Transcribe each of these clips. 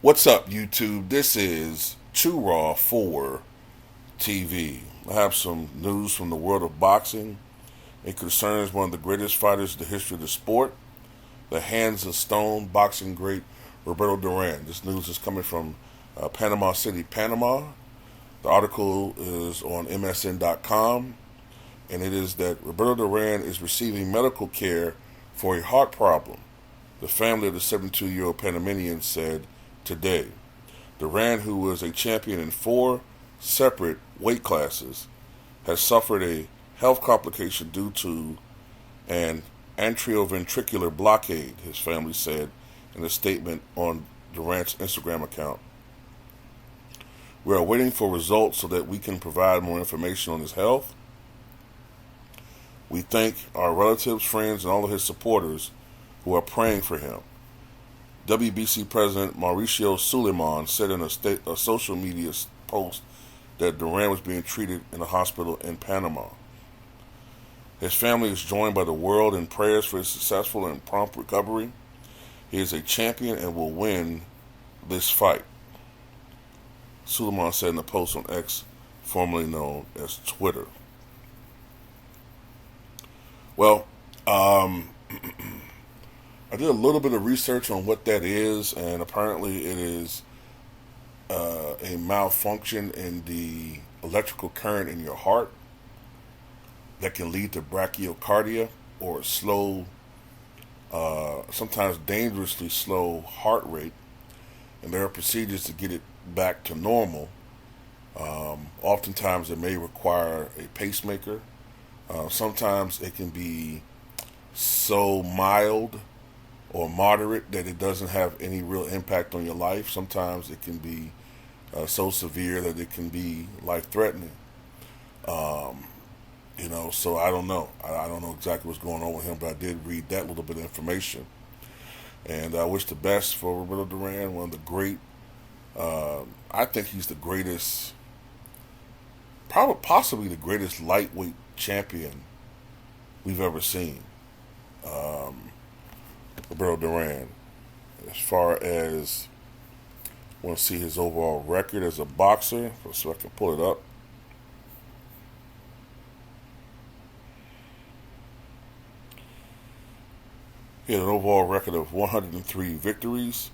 What's up, YouTube? This is Too Raw for TV. I have some news from the world of boxing. It concerns one of the greatest fighters in the history of the sport, the Hands of Stone boxing great Roberto Duran. This news is coming from Panama City, Panama. The article is on MSN.com, and it is that Roberto Duran is receiving medical care for a heart problem. The family of the 72-year-old Panamanian said today. Duran, who was a champion in 4 separate weight classes, has suffered a health complication due to an atrioventricular blockade, his family said in a statement on Duran's Instagram account. We are waiting for results so that we can provide more information on his health. We thank our relatives, friends, and all of his supporters who are praying for him. WBC President Mauricio Suleiman said in a social media post that Duran was being treated in a hospital in Panama. His family is joined by the world in prayers for his successful and prompt recovery. He is a champion and will win this fight, Suleiman said in a post on X, formerly known as Twitter. Well, I did a little bit of research on what that is, and apparently it is a malfunction in the electrical current in your heart that can lead to bradycardia, or slow, sometimes dangerously slow heart rate. And there are procedures to get it back to normal. Oftentimes it may require a pacemaker. Sometimes it can be so mild or moderate that it doesn't have any real impact on your life. Sometimes it can be so severe that it can be life-threatening. So I don't know. I don't know exactly what's going on with him, but I did read that little bit of information. And I wish the best for Roberto Duran, one of the great, I think he's the greatest, possibly the greatest lightweight champion we've ever seen. Roberto Duran. As far as I want to see his overall record as a boxer, so I can pull it up. He had an overall record of 103 victories,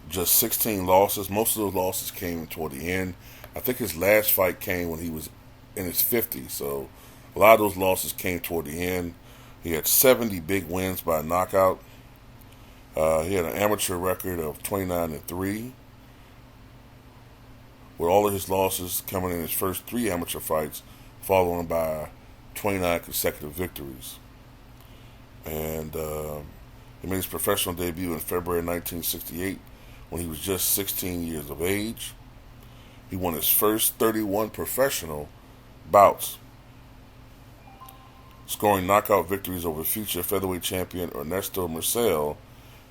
just 16 losses. Most of those losses came toward the end. I think his last fight came when he was in his 50s, so a lot of those losses came toward the end. He had 70 big wins by knockout. He had an amateur record of 29-3, with all of his losses coming in his first 3 amateur fights, followed by 29 consecutive victories. And he made his professional debut in February 1968 when he was just 16 years of age. He won his first 31 professional bouts, scoring knockout victories over future featherweight champion Ernesto Marcel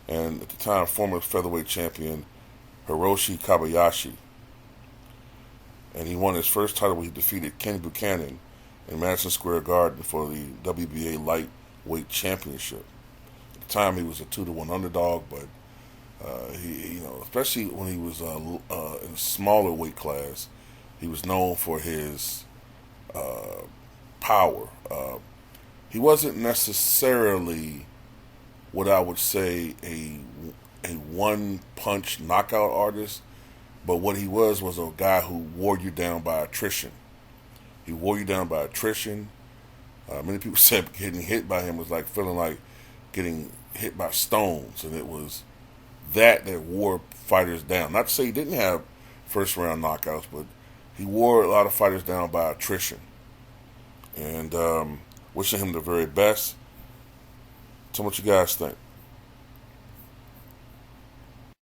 and, at the time, former featherweight champion Hiroshi Kobayashi. And he won his first title when he defeated Ken Buchanan in Madison Square Garden for the WBA lightweight championship. At the time, he was a 2-1 underdog, but he especially when he was in a smaller weight class, he was known for his power. He wasn't necessarily what I would say a one-punch knockout artist, but what he was a guy who wore you down by attrition. He wore you down by attrition. Many people said getting hit by him was like feeling like getting hit by stones, and it was that wore fighters down. Not to say he didn't have first-round knockouts, but he wore a lot of fighters down by attrition. And wishing him the very best. Tell me what you guys think.